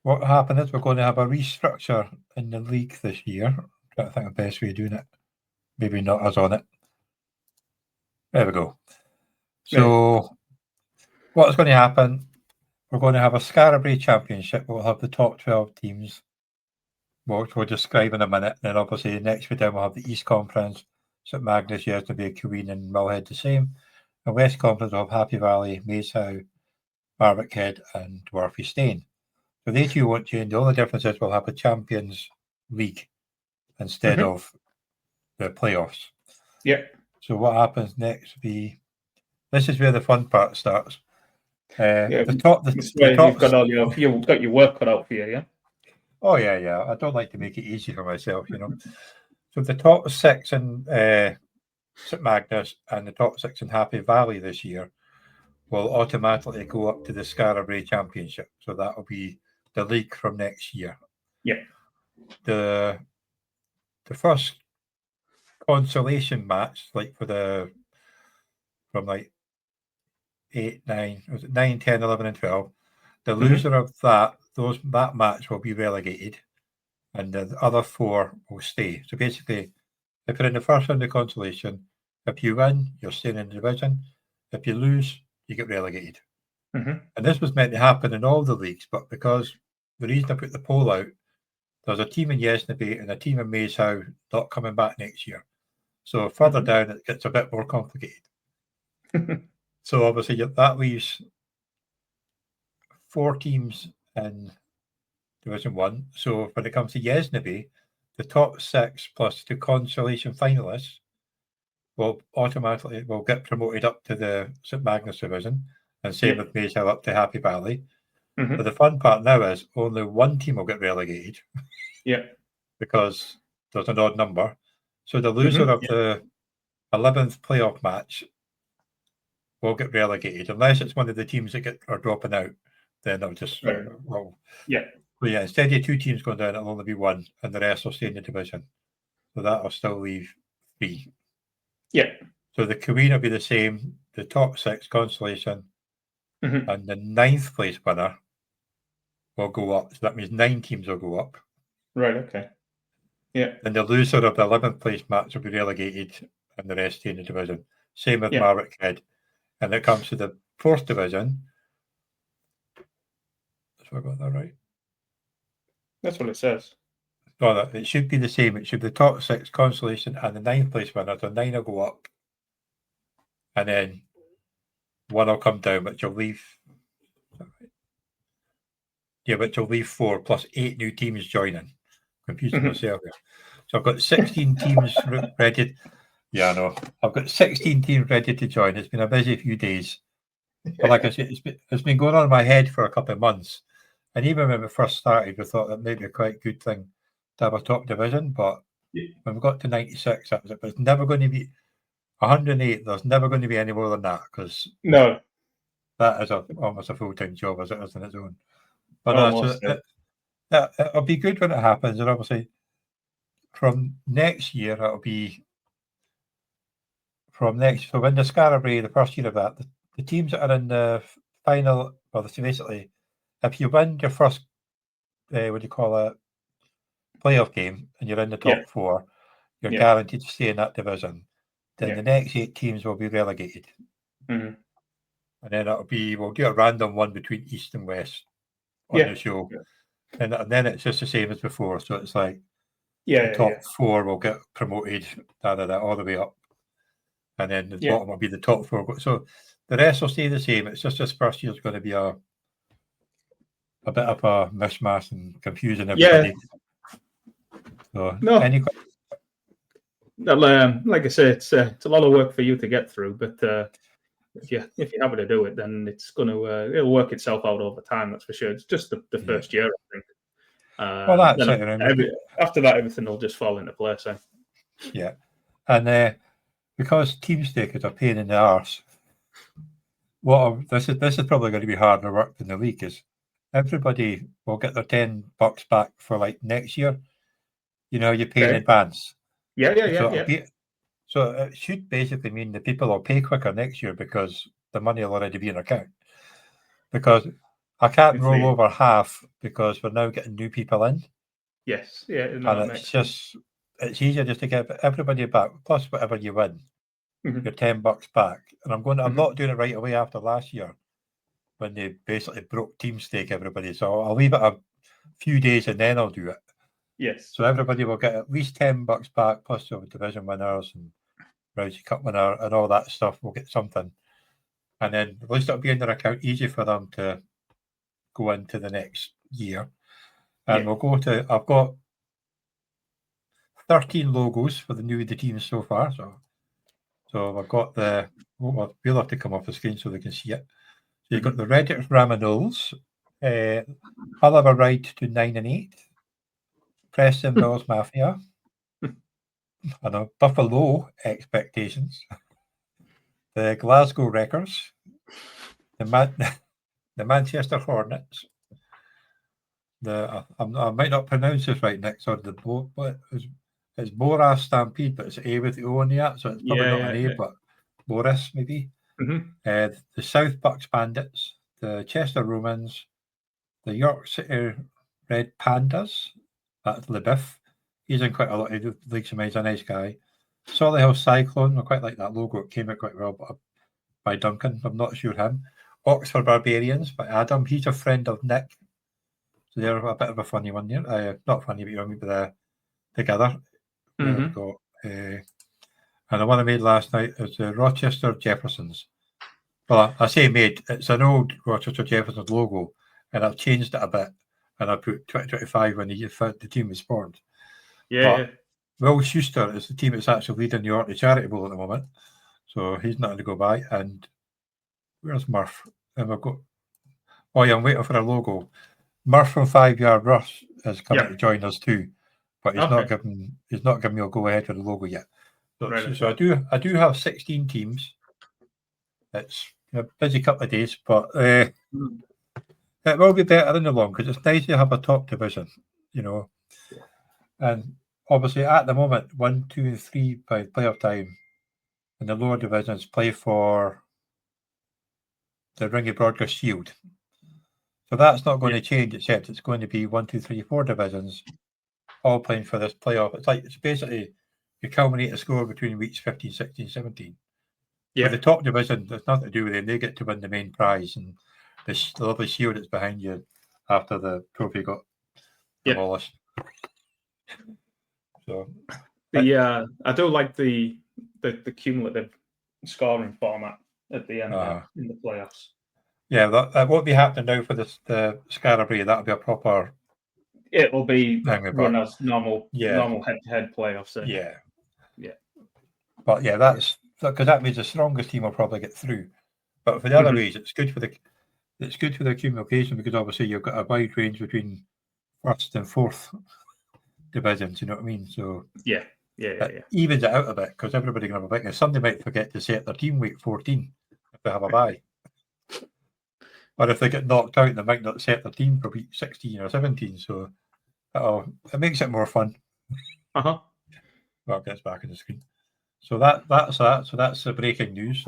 what happened is we're going to have a restructure in the league this year. I'm trying to think of the best way of doing it. Maybe not us on it. There we go. So what's going to happen? We're going to have a Scarabray Championship. We'll have the top 12 teams, which we'll describe in a minute. Then obviously next week down we'll have the East Conference, St Magnus, Yesterday, Queen and Millhead the same. And West Conference will have Happy Valley, Macehow, Marwickhead and Dwarfy Stain. So they two won't change. The only difference is we'll have a Champions League instead of the playoffs. Yeah. So what happens next? This is where the fun part starts. You've got your work cut out for you, yeah. Oh yeah. I don't like to make it easy for myself, So the top 6 in St Magnus and the top 6 in Happy Valley this year will automatically go up to the Scarabray Championship. So that will be the league from next year. Yeah. The first consolation match, like from like 8, 9, was it 9, 10, 11 and 12, the loser of that match will be relegated and the other 4 will stay. So basically, if you're in the first round of consolation, if you win, you're staying in the division. If you lose, you get relegated. And this was meant to happen in all the leagues, but because the reason I put the poll out, there's a team in Yesnaby and a team in Macehow not coming back next year. So further down, it gets a bit more complicated. So obviously that leaves 4 teams in Division 1. So when it comes to Yesnaby, the top 6 plus 2 consolation finalists will automatically get promoted up to the St Magnus division, and same with Macehow up to Happy Valley. But the fun part now is only one team will get relegated. Yeah. Because there's an odd number. So the loser of the 11th playoff match will get relegated, unless it's one of the teams that are dropping out. Then they'll just instead of 2 teams going down, it'll only be 1, and the rest will stay in the division. So that'll still leave 3. Yeah. So the Queen will be the same. The top 6 consolation, and the 9th place winner will go up. So that means 9 teams will go up. Right. Okay. Yeah. And the loser of the 11th place match will be relegated, and the rest stay in the division. Same with Marwickhead. And it comes to the 4th division. Have I got that right? That's what it says. No, it should be the same. It should be the top 6 consolation and the 9th place winner. So 9 will go up, and then 1 will come down, which will leave. Yeah, which will leave 4 plus 8 new teams joining. Confusing myself here. So I've got 16 teams ready. Yeah, I know. I've got 16 teams ready to join. It's been a busy few days. But like I said, it's been going on in my head for a couple of months. And even when we first started, we thought that may be a quite good thing to have a top division. But when we got to 96, that was it. But it's never going to be 108. There's never going to be any more than that, because that is almost a full-time job as it is on its own. But it'll be good when it happens. And obviously, from next year, it'll be so in the Scarabray, the first year of that, the teams that are in the final, well, basically, if you win your first, playoff game, and you're in the top 4, you're guaranteed to stay in that division. Then the next 8 teams will be relegated. And then we'll do a random one between East and West on the show. And then it's just the same as before. So it's like the top 4 will get promoted, all the way up. And then the bottom will be the top 4. So the rest will stay the same. It's just this first year is going to be a bit of a mishmash and confusing everybody. So, any questions? Like I say, it's a lot of work for you to get through, but if you happen to do it, then it'll work itself out over time. That's for sure. It's just the first year, I think. Well, that's it. After that, everything will just fall into place. Yeah, and because team stake is a pain in the arse, this is probably going to be harder work than the league is. Everybody will get their $10 back for like next year. You pay in advance. Yeah. So it should basically mean that people will pay quicker next year because the money will already be in account. Because I can't If roll they- over half because we're now getting new people in. Yes, yeah, no, And it it's makes just, it's easier just to get everybody back, plus whatever you win, Mhm. your $10 back. And I'm Mhm. not doing it right away after last year when they basically broke team stake everybody. So I'll leave it a few days and then I'll do it. Yes. So everybody will get at least $10 back, plus the division winners and Rousey Cup winner and all that stuff. We'll get something. And then at least it'll be in their account, easy for them to go into the next year. And we'll go to, I've got 13 logos for the teams so far. So I've got we'll have to come off the screen so they can see it. So you've got the Reddit Ramanols, Oliver Ride to 9 and 8, Preston Bills Mafia, I know, Buffalo Expectations, the Glasgow Wreckers, the Manchester Hornets, I might not pronounce this right, Nick, so it's Boras Stampede, but it's A with the O on the so it's probably not an A, but Boris maybe. The South Bucks Bandits, the Chester Romans, the York City Red Pandas, that's LeBiff. He's in quite a lot of leagues of mine, he's a nice guy. Solihull Cyclone, I quite like that logo, it came out quite well by Duncan, I'm not sure him. Oxford Barbarians by Adam, he's a friend of Nick. So they're a bit of a funny one there. Not funny, but you remember the together. There we go. And the one I made last night is the Rochester Jeffersons. Well, I say made, it's an old Rochester Jeffersons logo, and I've changed it a bit, and I put 2025 when the team was formed. But Will Schuster is the team that's actually leading the Orkney Charity Bowl at the moment, so he's not going to go by. And where's Murph? And we've got, oh yeah, I'm waiting for a logo. Murph from 5 Yard Rush is coming to join us too, but he's not given me a go ahead with the logo yet. So I do have 16 teams. It's a busy couple of days, but it will be better in the long because it's nice to have a top division, And obviously at the moment, 1, 2, and 3 by playoff time, and the lower divisions play for the Ringy Broadcast Shield. So that's not going to change, except it's going to be 1, 2, 3, 4 divisions all playing for this playoff. It's basically you culminate a score between weeks 15, 16, 17. With the top division, there's nothing to do with them. They get to win the main prize and the lovely shield that's behind you after the trophy got demolished. So I do like the cumulative scoring format at the end in the playoffs. Yeah, that won't be happening now for the Scarabray. That'll be a proper. It will be run as normal head-to-head playoffs. Yeah. But that's because that means the strongest team will probably get through. But for the other ways, it's good for the accumulation because obviously you've got a wide range between first and fourth divisions. You know what I mean? So it evens it out a bit because everybody can have a bit. And somebody might forget to set their team week 14 if they have a bye. Or if they get knocked out, they might not set their team for week 16 or 17. So it makes it more fun. Well, it gets back on the screen. So that's that. So that's the breaking news.